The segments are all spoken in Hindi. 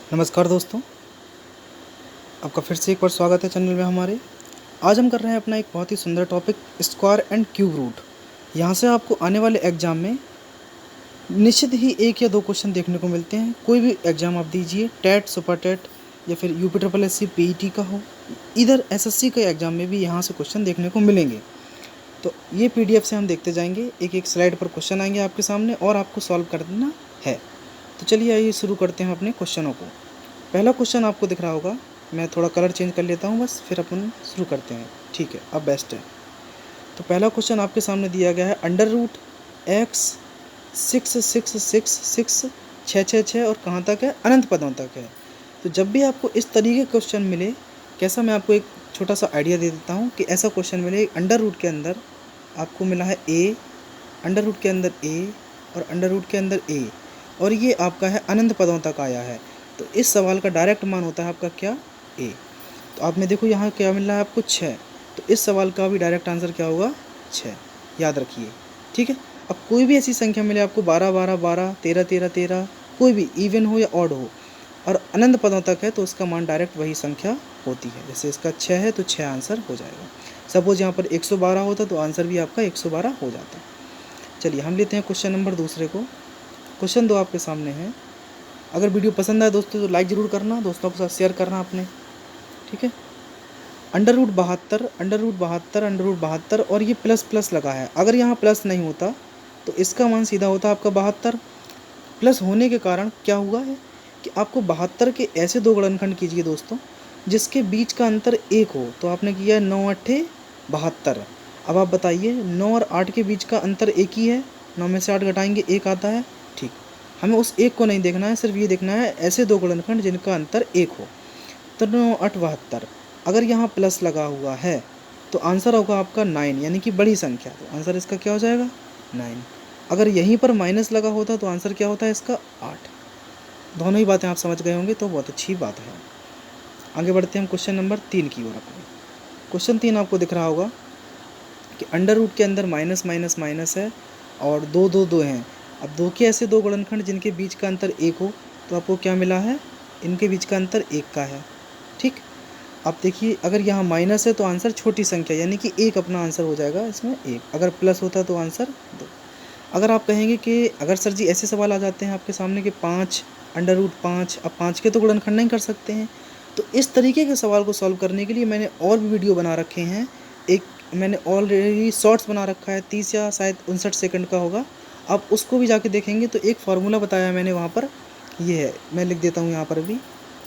नमस्कार दोस्तों, आपका फिर से एक बार स्वागत है चैनल में हमारे। आज हम कर रहे हैं अपना एक बहुत ही सुंदर topic, square and cube root. यहाँ से आपको आने वाले एग्ज़ाम में निश्चित ही एक या दो क्वेश्चन देखने को मिलते हैं। कोई भी एग्ज़ाम आप दीजिए, टेट, सुपर टेट या फिर UP triple S C PET का हो, इधर एसएससी के एग्ज़ाम में भी यहाँ से क्वेश्चन देखने को मिलेंगे। तो ये पीडीएफ से हम देखते जाएंगे, एक एक स्लाइड पर क्वेश्चन आएंगे आपके सामने और आपको सॉल्व करना है। तो चलिए आइए शुरू करते हैं अपने क्वेश्चनों को। पहला क्वेश्चन आपको दिख रहा होगा, मैं थोड़ा कलर चेंज कर लेता हूँ बस, फिर अपन शुरू करते हैं। ठीक है, अब बेस्ट है। तो पहला क्वेश्चन आपके सामने दिया गया है, अंडर रूट एक्स 6 6 6 और कहाँ तक है, अनंत पदों तक है। तो जब भी आपको इस तरीके का क्वेश्चन मिले, कैसा, मैं आपको एक छोटा सा आइडिया दे देता हूँ कि ऐसा क्वेश्चन मिले, अंडर रूट के अंदर आपको मिला है ए, अंडर रूट के अंदर ए और अंडर रूट के अंदर ए, और ये आपका है अनंत पदों तक आया है। तो इस सवाल का डायरेक्ट मान होता है आपका क्या, ए। तो आप में देखो यहाँ क्या मिल रहा है आपको 6, तो इस सवाल का भी डायरेक्ट आंसर क्या होगा, 6। याद रखिए, ठीक है। अब कोई भी ऐसी संख्या मिले आपको 12 12 12 13 13 13, कोई भी इवन हो या ऑड हो और अनंत पदों तक है, तो उसका मान डायरेक्ट वही संख्या होती है। जैसे इसका 6 है तो 6 आंसर हो जाएगा। सपोज यहाँ पर 112 होता तो आंसर भी आपका 112 हो जाता। चलिए हम लेते हैं क्वेश्चन नंबर दूसरे को। क्वेश्चन 2 आपके सामने है। अगर वीडियो पसंद आए दोस्तों तो लाइक ज़रूर करना, दोस्तों के साथ शेयर करना अपने, ठीक है। अंडर रूट 72 और ये प्लस प्लस लगा है। अगर यहाँ प्लस नहीं होता तो इसका मान सीधा होता आपका 72। प्लस होने के कारण क्या हुआ है कि आपको 72 के ऐसे दो गुणनखंड कीजिए दोस्तों जिसके बीच का अंतर 1 हो। तो आपने किया 9 8 72। अब आप बताइए, 9 और 8 के बीच का अंतर 1 ही है, 9 में से 8 घटाएंगे 1 आता है। ठीक, हमें उस 1 को नहीं देखना है, सिर्फ ये देखना है ऐसे दो गुणनखंड जिनका अंतर 1 हो। तो 9 8 72। अगर यहाँ प्लस लगा हुआ है तो आंसर होगा आपका 9, यानी कि बड़ी संख्या। तो आंसर इसका क्या हो जाएगा, 9। अगर यहीं पर माइनस लगा होता तो आंसर क्या होता है इसका, 8। दोनों ही बातें आप समझ गए होंगे, तो बहुत अच्छी बात है। आगे बढ़ते हैं हम क्वेश्चन नंबर 3 की ओर अपने। क्वेश्चन 3 आपको दिख रहा होगा कि अंडर रूट के अंदर माइनस माइनस माइनस है और 2 2 2 हैं। अब दो के ऐसे दो गुणनखंड जिनके बीच का अंतर 1 हो, तो आपको क्या मिला है, इनके बीच का अंतर 1 का है। ठीक, अब देखिए अगर यहाँ माइनस है तो आंसर छोटी संख्या यानी कि 1 अपना आंसर हो जाएगा इसमें 1। अगर प्लस होता तो आंसर 2। अगर आप कहेंगे कि अगर सर जी ऐसे सवाल आ जाते हैं आपके सामने कि 5 अंडर रूट 5, अब 5 के तो गुणनखंड नहीं कर सकते हैं, तो इस तरीके के सवाल को सॉल्व करने के लिए मैंने और भी वीडियो बना रखे हैं। एक मैंने ऑलरेडी शॉर्ट्स बना रखा है, 30 या शायद 59 सेकंड का होगा, आप उसको भी जाके देखेंगे। तो एक फार्मूला बताया मैंने वहाँ पर, ये है, मैं लिख देता हूँ यहाँ पर भी,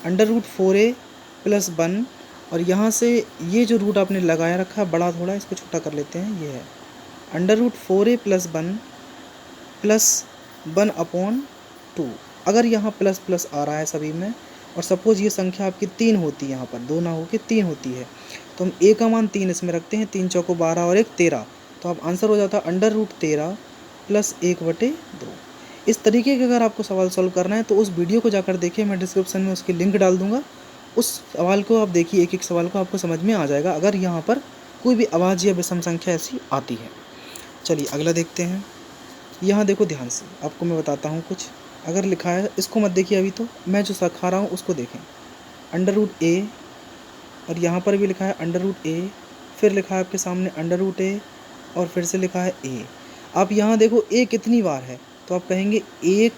अंडर रूट 4a + 1, और यहाँ से ये जो रूट आपने लगाया रखा है बड़ा, थोड़ा इसको छोटा कर लेते हैं, ये है अंडर रूट 4a + 1 + 1/2। अगर यहाँ प्लस प्लस आ रहा है सभी में, और सपोज ये संख्या आपकी 3 होती है, यहाँ पर 2 ना होकर 3 होती है, तो हम a का मान 3 इसमें रखते हैं, 3 चौको 12 और 1 13। तो अब आंसर हो जाता है अंडर रूट 13 + 1/2। इस तरीके के अगर आपको सवाल सॉल्व करना है तो उस वीडियो को जाकर देखिए, मैं डिस्क्रिप्शन में उसकी लिंक डाल दूँगा। उस सवाल को आप देखिए, एक एक सवाल को आपको समझ में आ जाएगा अगर यहाँ पर कोई भी आवाज़ या विषम संख्या ऐसी आती है। चलिए अगला देखते हैं। यहाँ देखो ध्यान से, आपको मैं बताता हूँ कुछ। अगर लिखा है, इसको मत देखिए अभी, तो मैं जो सिखा रहा हूँ उसको देखें। अंडर रूट a, और यहाँ पर भी लिखा है अंडर रूट a, फिर लिखा है आपके सामने अंडर रूट a, और फिर से लिखा है a। आप यहाँ देखो a कितनी बार है, तो आप कहेंगे 1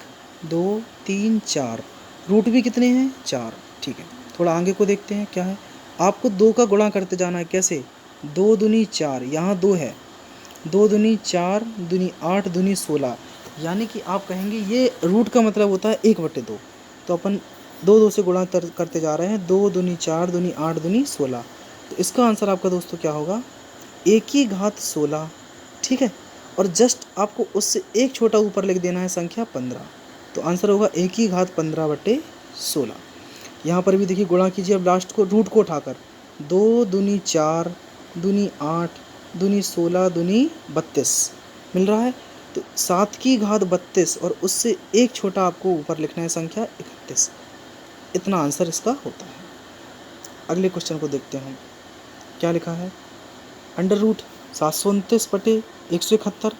2 3 4, रूट भी कितने हैं, 4। ठीक है, थोड़ा आगे को देखते हैं क्या है। आपको 2 का गुणा करते जाना है, कैसे, 2 दूनी 4, यहाँ 2 है, 2 दूनी 4, दूनी 8, दूनी 16, यानी कि आप कहेंगे ये रूट का मतलब होता है 1/2। तो अपन 2 2 से गुणा करते जा रहे हैं, 2 दूनी 4, दूनी 8, दूनी 16। तो इसका आंसर आपका दोस्तों क्या होगा, 1/16। ठीक है, और जस्ट आपको उससे एक छोटा ऊपर लिख देना है संख्या 15। तो आंसर होगा 1/15/16। यहाँ पर भी देखिए गुणा कीजिए, अब लास्ट को रूट को उठाकर, 2 दूनी 4, दूनी 8, दूनी 16, दूनी 32 मिल रहा है। तो 7/32 और उससे एक छोटा आपको ऊपर लिखना है संख्या 31। इतना आंसर इसका होता है। अगले क्वेश्चन को देखते हैं, क्या लिखा है, अंडर रूट 729/171,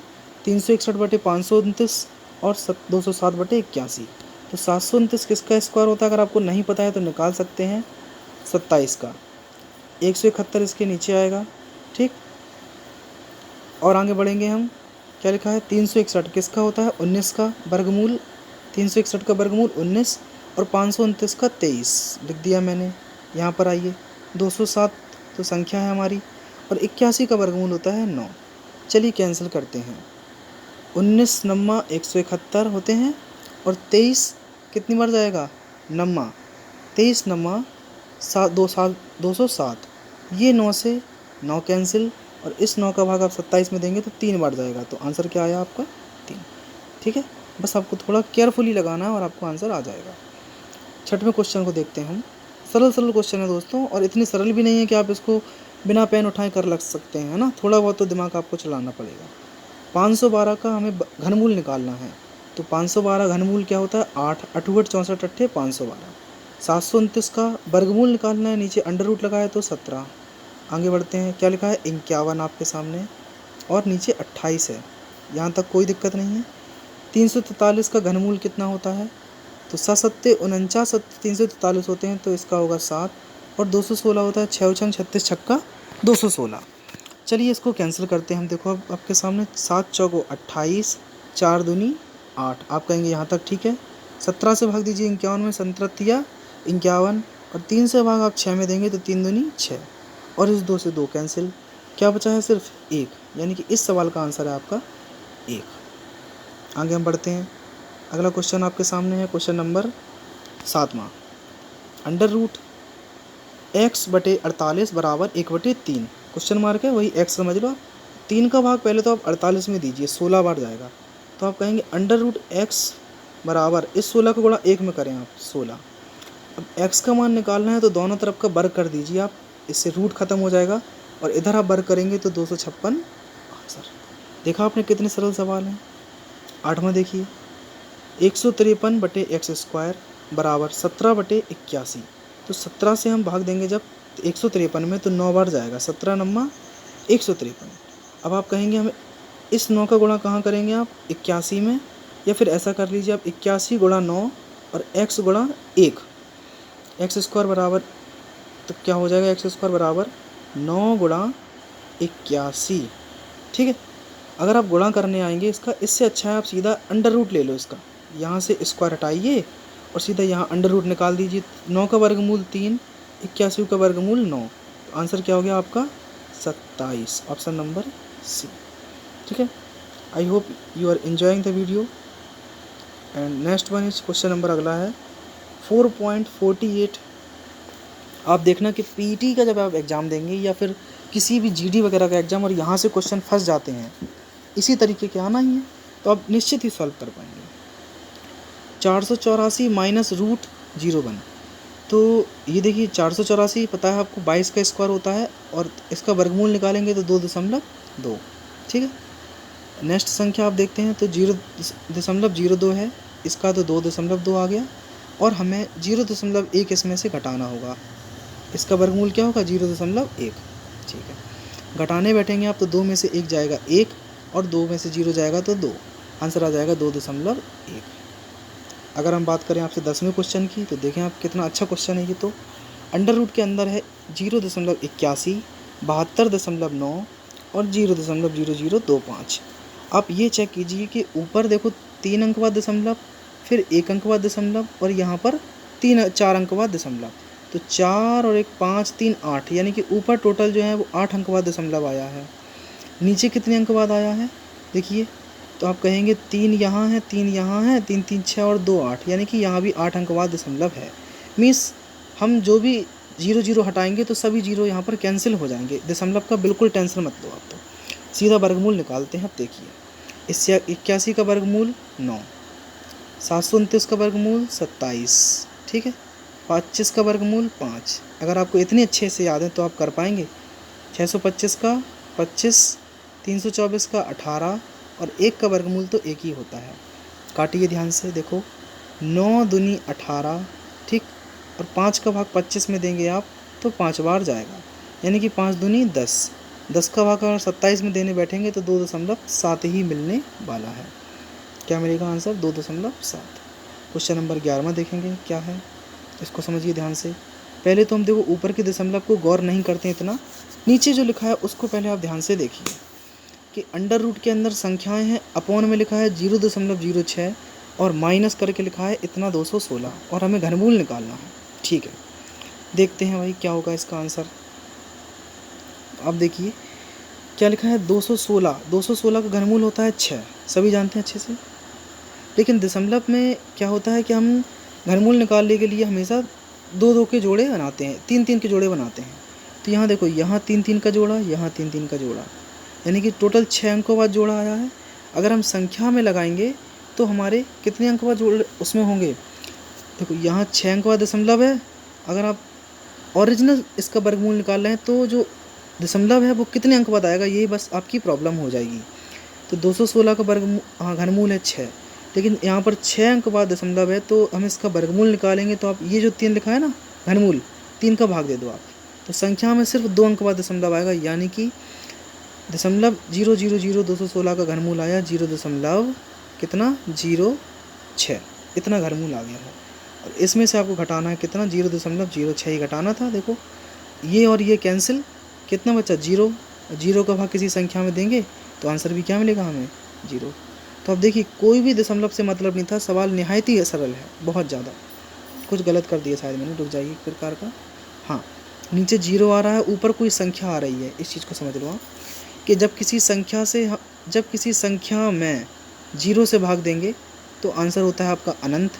361/529 और 207/81। तो 729 किसका स्क्वायर होता है, अगर आपको नहीं पता है तो निकाल सकते हैं 27 का। 171 इसके नीचे आएगा, ठीक। और आगे बढ़ेंगे हम, क्या लिखा है 361 किसका होता है, 19 का वर्गमूल, 361 का वर्गमूल 19 और 529 का 23 लिख दिया मैंने। यहाँ पर आइए 207 तो संख्या है हमारी, और 81 का वर्गमूल होता है 9। चलिए कैंसिल करते हैं, 19 नम्मा 171 होते हैं और 23 कितनी बार जाएगा, नम्मा 23 नम्मा 207, ये 9 से 9 कैंसिल, और इस 9 का भाग आप 27 में देंगे तो 3 बार जाएगा, तो आंसर क्या आया आपका 3, ठीक है। बस आपको थोड़ा केयरफुली लगाना है और आपको आंसर आ जाएगा। छठवें क्वेश्चन को देखते हैं हम। सरल क्वेश्चन है दोस्तों, और इतनी सरल भी नहीं है कि आप इसको बिना पेन उठाए कर लग सकते हैं, है ना, थोड़ा बहुत तो दिमाग आपको चलाना पड़ेगा। 512 का हमें घनमूल निकालना है, तो 512 घनमूल क्या होता है 8, 8 64 अट्ठे 512। 729 का वर्गमूल निकालना है, नीचे अंडर रूट लगाया तो 17। आगे बढ़ते हैं, क्या लिखा है 51 आपके सामने, और नीचे 28 है, यहाँ तक कोई दिक्कत नहीं है। 343 का घनमूल कितना होता है, तो 7 सत्ते 49, 343 होते हैं तो इसका होगा 7, और 216 होता है 6 छंग 36 छक्का 216। चलिए इसको कैंसिल करते हैं हम। देखो अब आपके सामने 7 चौको 28, 4 दूनी 8, आप कहेंगे यहाँ तक ठीक है। 17 से भाग दीजिए 51 में, 17 51, और 3 से भाग आप 6 में देंगे तो 3 दूनी 6, और इस 2 से 2 कैंसिल, क्या बचा है सिर्फ 1, यानी कि इस सवाल का आंसर है आपका 1। आगे हम बढ़ते हैं, अगला क्वेश्चन आपके सामने है, क्वेश्चन नंबर 7वां। अंडर रूट x/48 बराबर 1/3, क्वेश्चन मार्क है, वही x समझ लो आप। 3 का भाग पहले तो आप 48 में दीजिए, 16 बार जाएगा, तो आप कहेंगे अंडर रूट x बराबर, इस 16 को गुणा 1 में करें आप 16। अब x का मान निकालना है तो दोनों तरफ का वर्ग कर दीजिए आप, इससे रूट खत्म हो जाएगा, और इधर आप वर्ग करेंगे तो 256 आंसर। देखा आपने कितने सरल सवाल हैं। 8वां देखिए, 153/x² बराबर 17/81, तो 17 से हम भाग देंगे जब 153 में तो 9 बार जाएगा, 17 नम्मा 153। अब आप कहेंगे हमें इस 9 का गुणा कहाँ करेंगे आप 81 में, या फिर ऐसा कर लीजिए आप 81 गुणा 9 और x गुणा 1, x² बराबर, तो क्या हो जाएगा x² बराबर 9 गुणा 81, ठीक है। अगर आप गुणा करने आएंगे इसका, इससे अच्छा है आप सीधा अंडर रूट ले लो इसका, यहाँ से स्क्वायर हटाइए और सीधा यहाँ अंडर रूट निकाल दीजिए। 9 का वर्गमूल 3, 81 का वर्गमूल 9, तो आंसर क्या हो गया आपका 27, ऑप्शन नंबर सी, ठीक है। I hope you are enjoying the video. And next one is question number अगला है 4.48। आप देखना कि पीटी का जब आप एग्ज़ाम देंगे या फिर किसी भी जीडी वगैरह का एग्ज़ाम, और यहाँ से क्वेश्चन फंस जाते हैं, इसी तरीके के आना ही है, तो आप निश्चित ही सॉल्व कर पाएंगे। 484 माइनस रूट 01, तो ये देखिए 484 पता है आपको 22 का स्क्वायर होता है, और इसका वर्गमूल निकालेंगे तो 2.2, ठीक है। नेक्स्ट संख्या आप देखते हैं तो 0.02 है, इसका तो 2.2 आ गया, और हमें 0.1 इसमें से घटाना होगा, इसका वर्गमूल क्या होगा 0.1, ठीक है। घटाने बैठेंगे आप तो 2 में से 1 जाएगा 1, और 2 में से 0 जाएगा तो 2, आंसर आ जाएगा 2.1। अगर हम बात करें आपसे 10वें क्वेश्चन की, तो देखें आप कितना अच्छा क्वेश्चन है ये। तो अंडर रूट के अंदर है 0.81, 72.9 और 0.0025। आप ये चेक कीजिए कि ऊपर देखो 3 अंक बाद दशमलव, फिर 1 अंक बाद दशमलव, और यहाँ पर 4 अंक बाद दशमलव, तो 4 और 1 5 3 8, यानी कि ऊपर टोटल जो है वो 8 अंक बाद दशमलव आया है। नीचे कितने अंक बाद आया है देखिए, तो आप कहेंगे 3 यहाँ है, 3 यहाँ है, 3 3 6 और 2 8, यानी कि यहाँ भी 8 अंक बाद दशमलव है। मीन्स हम जो भी 0 0 हटाएंगे तो सभी 0 यहाँ पर कैंसिल हो जाएंगे, दशमलव का बिल्कुल टेंशन मत लो आप। तो सीधा वर्गमूल निकालते हैं। अब देखिए, इससे 81 का वर्गमूल 9, 729 का वर्गमूल 27, ठीक है, 25 का वर्गमूल 5। अगर आपको इतने अच्छे से याद है तो आप कर पाएंगे। 625 का 25, 324 का 18, और 1 का वर्गमूल तो 1 ही होता है। काटिए ध्यान से, देखो 9 दूनी 18, ठीक, और 5 का भाग 25 में देंगे आप तो 5 बार जाएगा, यानी कि 5 दूनी 10, 10 का भाग अगर 27 में देने बैठेंगे तो 2.7 ही मिलने वाला है। क्या मिलेगा आंसर 2.7। क्वेश्चन नंबर 11वां देखेंगे क्या है, इसको समझिए ध्यान से। पहले तो हम देखो ऊपर के दशमलव को गौर नहीं करते हैं इतना, नीचे जो लिखा है उसको पहले आप ध्यान से देखिए कि अंडर रूट के अंदर संख्याएं हैं, अपॉन में लिखा है 0.06 और माइनस करके लिखा है इतना 216 और हमें घनमूल निकालना है। ठीक है, देखते हैं भाई क्या होगा इसका आंसर। अब देखिए क्या लिखा है 216 का घनमूल होता है 6, सभी जानते हैं अच्छे से। लेकिन दशमलव में क्या होता है कि हम घनमूल निकालने के लिए हमेशा 2-2 के जोड़े बनाते हैं, 3-3 के जोड़े बनाते हैं। तो यहाँ देखो, यहाँ 3-3 का जोड़ा, यहाँ 3-3 का जोड़ा, यानी कि टोटल 6 अंकों बाद जोड़ा आया है। अगर हम संख्या में लगाएंगे तो हमारे कितने अंक बाद जोड़ उसमें होंगे, देखो यहाँ 6 अंक बाद दशमलव है। अगर आप ओरिजिनल इसका वर्गमूल निकाल रहे हैं तो जो दशमलव है वो कितने अंक बाद आएगा, ये बस आपकी प्रॉब्लम हो जाएगी। तो 216 का घनमूल है 6, लेकिन यहाँ पर 6 अंक बाद दशमलव है, तो हम इसका वर्गमूल निकालेंगे तो आप ये जो 3 लिखा है ना घनमूल, 3 का भाग दे दो आप, तो संख्या में सिर्फ 2 अंक बाद दशमलव आएगा, यानी कि दशमलव 0.00216 का घनमूल आया 0. कितना 0.6, इतना घनमूल आ गया है। और इसमें से आपको घटाना है कितना 0.06 ही घटाना था। देखो ये और ये कैंसिल, कितना बचा 0, 0 का भाग किसी संख्या में देंगे तो आंसर भी क्या मिलेगा हमें 0। तो अब देखिए कोई भी दशमलव से मतलब नहीं था, सवाल निहायत ही सरल है, बहुत ज़्यादा। कुछ गलत कर दिया शायद मैंने, रुक जाइए एक प्रकार का। हाँ, नीचे 0 आ रहा है, ऊपर कोई संख्या आ रही है, इस चीज़ को समझ लो आप कि जब किसी संख्या में 0 से भाग देंगे तो आंसर होता है आपका अनंत,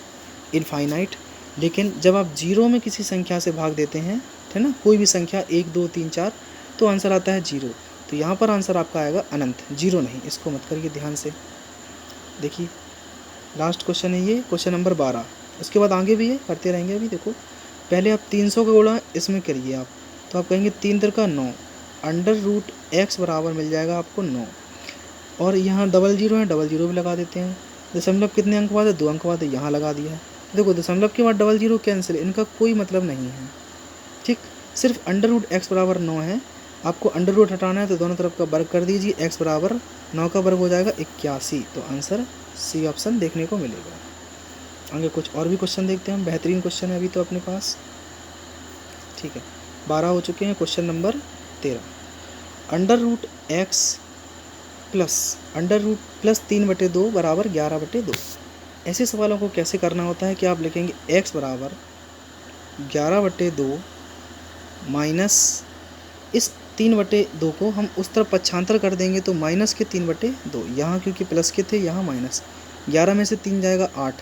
इनफाइनाइट। लेकिन जब आप 0 में किसी संख्या से भाग देते हैं, है ना, कोई भी संख्या 1 2 3 4, तो आंसर आता है 0। तो यहाँ पर आंसर आपका आएगा अनंत, 0 नहीं। इसको मत करिए ध्यान से। देखिए लास्ट क्वेश्चन है ये, क्वेश्चन नंबर 12। उसके बाद आगे भी है, करते रहेंगे अभी। देखो पहले आप 300 का गुणा इसमें करिए आप, तो आप कहेंगे 3 3 का 9, अंडर रूट x बराबर मिल जाएगा आपको 9। और यहाँ 00 है, 00 भी लगा देते हैं। दशमलव कितने अंक बाद है, 2 अंक बाद है, यहाँ लगा दिया है। देखो दशमलव के बाद 00 कैंसिल, इनका कोई मतलब नहीं है। ठीक, सिर्फ अंडर रूट x बराबर 9 है, आपको अंडर रूट हटाना है तो दोनों तरफ का वर्ग कर दीजिए, x बराबर 9 का वर्ग हो जाएगा 81। तो आंसर सी ऑप्शन देखने को मिलेगा। आगे कुछ और भी क्वेश्चन देखते हैं हम, बेहतरीन क्वेश्चन है अभी तो अपने पास। ठीक है, 12 हो चुके हैं। Question number 13, under root plus 3/2 बराबर 11/2। ऐसे सवालों को कैसे करना होता है कि आप लिखेंगे x बराबर 11/2 माइनस इस 3/2 को हम उस तरफ पक्षांतर कर देंगे तो माइनस के 3/2, यहाँ क्योंकि प्लस के थे यहाँ माइनस। 11 में से 3 जाएगा 8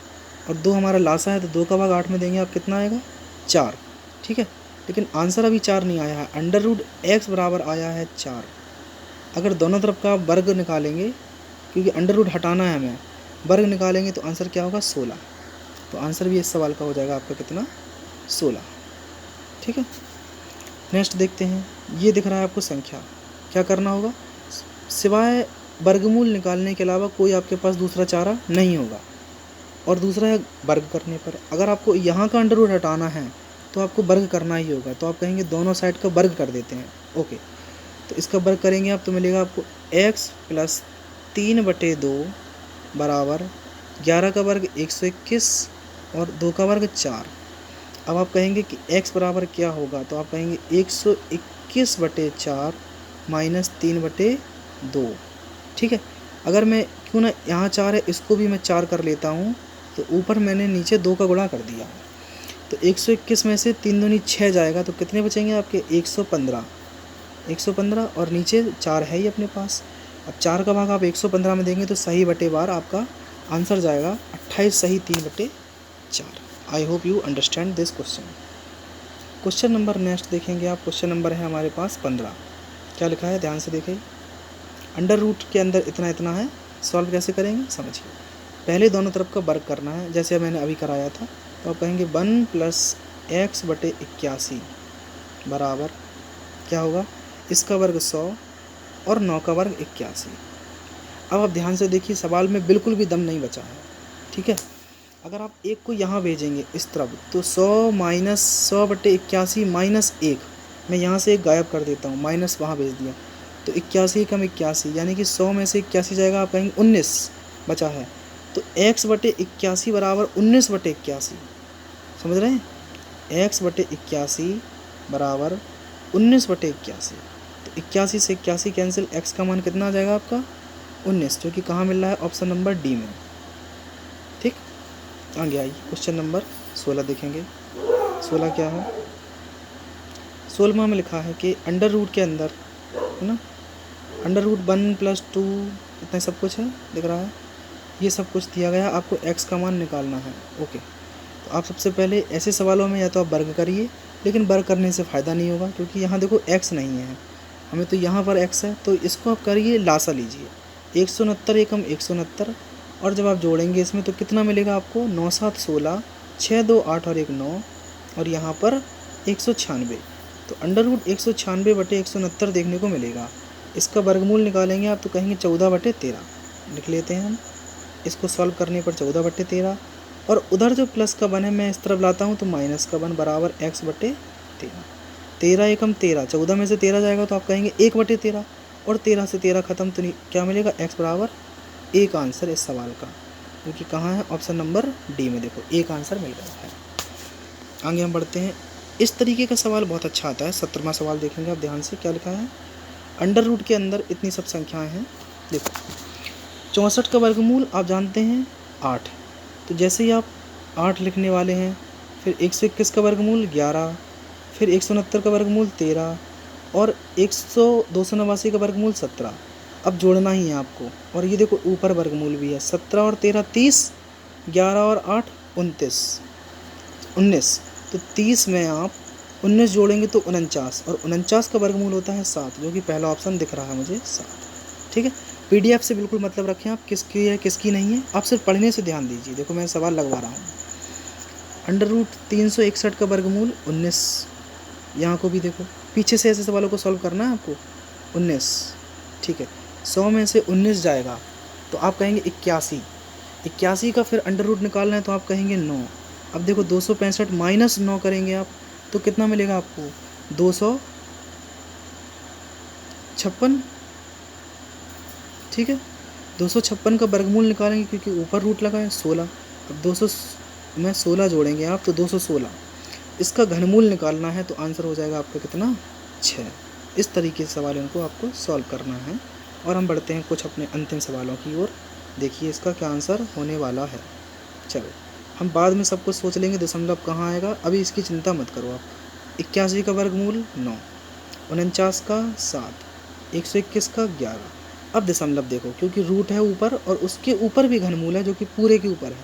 और 2 हमारा लासा है, तो 2 का भाग 8 में देंगे आप, कितना आएगा 4। ठीक है, लेकिन आंसर अभी 4 नहीं आया है, अंडर रूट x बराबर आया है 4। अगर दोनों तरफ का वर्ग निकालेंगे, क्योंकि अंडर रूट हटाना है हमें, वर्ग निकालेंगे तो आंसर क्या होगा 16। तो आंसर भी इस सवाल का हो जाएगा आपका कितना 16। ठीक है, नेक्स्ट देखते हैं। ये दिख रहा है आपको संख्या, क्या करना होगा, सिवाय वर्गमूल निकालने के अलावा कोई आपके पास दूसरा चारा नहीं होगा। और दूसरा है वर्ग करने पर, अगर आपको यहाँ का अंडर रूट हटाना है तो आपको वर्ग करना ही होगा। तो आप कहेंगे दोनों साइड का वर्ग कर देते हैं। ओके, तो इसका वर्ग करेंगे आप तो मिलेगा आपको x प्लस 3/2 बराबर 11 का वर्ग 121 और 2 का वर्ग 4। अब आप कहेंगे कि x बराबर क्या होगा, तो आप कहेंगे 121/4 माइनस 3/2। ठीक है, अगर मैं क्यों ना यहाँ 4 है इसको भी मैं 4 कर लेता हूँ, तो ऊपर मैंने नीचे 2 का गुणा कर दिया। तो 121 में से 3 दूनी 6 जाएगा, तो कितने बचेंगे आपके 115 और नीचे 4 है ही अपने पास। अब 4 का भाग आप 115 में देंगे तो सही बटे बार आपका आंसर जाएगा 28 सही 3/4। आई hope you understand this question. Question number next देखेंगे आप, क्वेश्चन नंबर है हमारे पास 15। क्या लिखा है ध्यान से देखिए, अंडर रूट के अंदर इतना इतना है, सॉल्व कैसे करेंगे समझिए। पहले दोनों तरफ का वर्ग करना है, जैसे मैंने अभी कराया था। तो आप कहेंगे 1 + x/81 बराबर क्या होगा, इसका वर्ग 100 और 9 का वर्ग 81। अब आप ध्यान से देखिए, सवाल में बिल्कुल भी दम नहीं बचा है। ठीक है, अगर आप एक को यहाँ भेजेंगे इस तरफ, तो 100 माइनस 100/81 माइनस 1, मैं यहाँ से एक गायब कर देता हूँ, माइनस वहाँ भेज दिया, तो 81 कम 81, यानी कि 100 में से 81 जाएगा, आप कहेंगे 19 बचा है। तो x बटे 81 बराबर 19 बटे 81, समझ रहे हैं, x बटे 81 बराबर 19 बटे 81। तो 81 से 81 कैंसिल, x का मान कितना आ जाएगा आपका 19, जो कि कहाँ मिल रहा है, ऑप्शन नंबर डी में। ठीक, आगे आइए क्वेश्चन नंबर 16 देखेंगे। 16 क्या है, 16वां में लिखा है कि अंडर रूट के अंदर है ना, अंडर रूट 1 + 2 इतना सब कुछ है, दिख रहा है, ये सब कुछ दिया गया, आपको x का मान निकालना है। ओके, तो आप सबसे पहले ऐसे सवालों में या तो आप वर्ग करिए, लेकिन वर्ग करने से फ़ायदा नहीं होगा, क्योंकि यहाँ देखो x नहीं है हमें, तो यहाँ पर x है, तो इसको आप करिए लासा लीजिए, 169 एकम 169, और जब आप जोड़ेंगे इसमें तो कितना मिलेगा आपको, 9 7 16, 6 2 8 और 1 9, और यहाँ पर 196, तो अंडर रूट 196 बटे 169 देखने को मिलेगा। इसका वर्गमूल निकालेंगे आप तो कहेंगे 14 बटे 13, लिख लेते हैं हम, इसको सॉल्व करने पर 14 बटे 13, और उधर जो प्लस का 1 है मैं इस तरफ लाता हूँ तो माइनस का 1 बराबर x बटे 13, 13 एकम 13, 14 में से 13 जाएगा तो आप कहेंगे 1 बटे 13, और 13 से 13 खत्म, तो क्या मिलेगा, x बराबर 1 आंसर इस सवाल का, जो कि कहाँ है, ऑप्शन नंबर डी में। देखो 1 आंसर मिल गया है। आगे हम बढ़ते हैं, इस तरीके का सवाल बहुत अच्छा आता है। 17वां सवाल देखेंगे आप ध्यान से, क्या लिखा है, अंडर रूट के अंदर इतनी सब संख्याएं हैं। देखो 64 का वर्गमूल आप जानते हैं 8, तो जैसे ही आप 8 लिखने वाले हैं, फिर 121 का वर्गमूल 11, फिर 169 का वर्गमूल 13, और 289 का वर्गमूल 17। अब जोड़ना ही है आपको, और ये देखो ऊपर वर्गमूल भी है, 17 और 13 30, 11 और 8 19, तो 30 में आप 19 जोड़ेंगे तो 49, और 49 का वर्गमूल होता है 7, जो कि पहला ऑप्शन दिख रहा है मुझे 7। ठीक है, PDF से बिल्कुल मतलब रखें आप, किसकी है किसकी नहीं है, आप सिर्फ पढ़ने से ध्यान दीजिए। देखो मैं सवाल लगवा रहा हूँ, अंडर रूट 361 का वर्गमूल 19, यहाँ को भी देखो, पीछे से ऐसे सवालों को सॉल्व करना है आपको, 19। ठीक है, 100 में से 19 जाएगा तो आप कहेंगे 81, 81 का फिर अंडर रूट निकालना है तो आप कहेंगे 9। अब देखो 265 माइनस 9 करेंगे आप तो कितना मिलेगा आपको, 256। ठीक है, 256 का वर्गमूल निकालेंगे क्योंकि ऊपर रूट लगा है 16, अब 200 में 16 जोड़ेंगे आप तो 216, इसका घनमूल निकालना है तो आंसर हो जाएगा आपका कितना, 6। इस तरीके से सवालों को आपको सॉल्व करना है। और हम बढ़ते हैं कुछ अपने अंतिम सवालों की ओर। देखिए इसका क्या आंसर होने वाला है। चलो हम बाद में सब कुछ सोच लेंगे, दशमलव कहाँ आएगा, अभी इसकी चिंता मत करो आप। 81 का वर्गमूल 9, 49 का 7, 121 का 11। अब दशमलव देखो, क्योंकि रूट है ऊपर और उसके ऊपर भी घनमूल है जो कि पूरे के ऊपर है,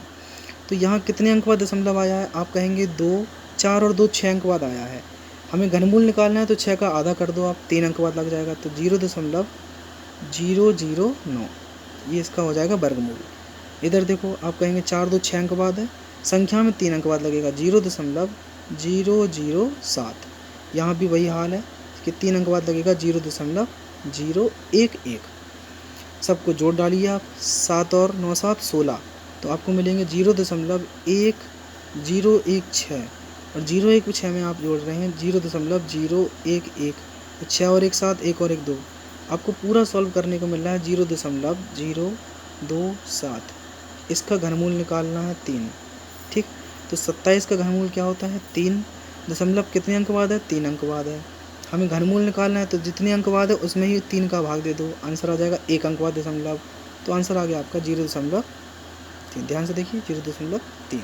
तो यहाँ कितने अंक बाद दशमलव आया है, आप कहेंगे 2, 4 और 2 6 अंक बाद आया है। हमें घनमूल निकालना है तो 6 का आधा कर दो आप, 3 अंक बाद लग जाएगा, तो 0.009 ये इसका हो जाएगा वर्गमूल। इधर देखो आप कहेंगे 4 2 6 अंक बाद है, संख्या में 3 अंक बाद लगेगा, 0.007। यहाँ भी वही हाल है कि 3 अंक बाद लगेगा, 0.011। सबको जोड़ डालिए आप, 7 और 9 7 16, तो आपको मिलेंगे 0.1016, और 0.16 में आप जोड़ रहे हैं 0.011, तो 6 और 1 7, 1 और 1 2, आपको पूरा सॉल्व करने को मिल रहा है 0.027। इसका घनमूल निकालना है 3। ठीक, तो 27 का घनमूल क्या होता है, 3। दशमलव कितने अंक बाद है, 3 अंक बाद है। हमें घनमूल निकालना है तो जितने अंक बाद है उसमें ही 3 का भाग दे दो, आंसर आ जाएगा 1 अंक बाद दशमलव, तो आंसर आ गया आपका 0.3। ध्यान से देखिए 0.3।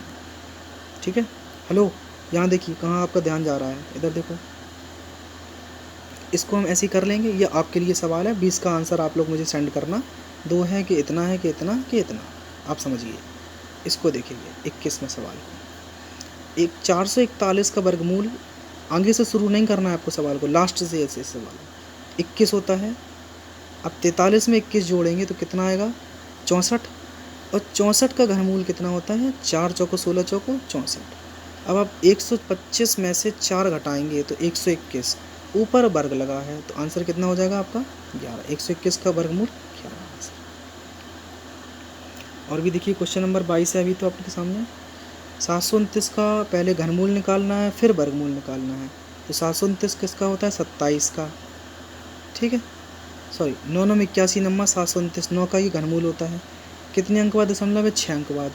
ठीक है, हेलो यहाँ देखिए कहाँ आपका ध्यान जा रहा है, इधर देखो। इसको हम ऐसे ही कर लेंगे, ये आपके लिए सवाल है, 20 का आंसर आप लोग मुझे सेंड करना, 2 है कि इतना है कि इतना कि इतना, आप समझिए। इसको देखिए 21वें सवाल, 441 का वर्गमूल, आगे से शुरू नहीं करना है आपको सवाल को, लास्ट से ऐसे सवाल 21 होता है। अब 43 में 21 जोड़ेंगे तो कितना आएगा, 64, और 64 का घनमूल कितना होता है, 4 चौको 16 चौको 64। अब आप 125 में से 4 घटाएंगे तो 121, ऊपर वर्ग लगा है तो आंसर कितना हो जाएगा आपका 11। 121 का वर्गमूल 11 आंसर। और भी देखिए क्वेश्चन नंबर 22 है अभी तो आपके सामने। 729 का पहले घनमूल निकालना है फिर वर्गमूल निकालना है, तो 729 किसका होता है, 27 का। ठीक है, सॉरी 9 9 81 नंबर 729 9 का ही घनमूल होता है। कितने अंक बाद दशमलव है? 6 अंक बाद।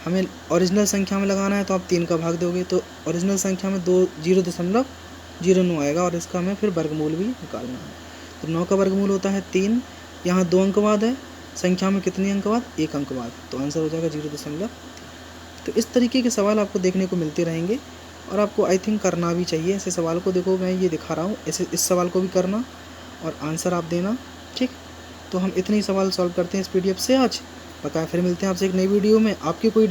हमें ओरिजिनल संख्या में लगाना है तो आप 3 का भाग दोगे तो ओरिजिनल संख्या में 0.09 आएगा और इसका हमें फिर वर्गमूल भी निकालना है। तो 9 का वर्गमूल होता है 3। यहाँ 2 अंक बाद है, संख्या में कितने अंक बाद? 1 अंक बाद, तो आंसर हो जाएगा 0.3। तो इस तरीके के सवाल आपको देखने को मिलते रहेंगे और आपको आई थिंक करना भी चाहिए ऐसे सवाल को। देखो मैं ये दिखा रहा हूँ, ऐसे इस सवाल को भी करना और आंसर आप देना, ठीक। तो हम इतने ही सवाल सॉल्व करते हैं इस PDF से आज। बकाया फिर मिलते हैं आपसे एक नई वीडियो में। आपकी कोई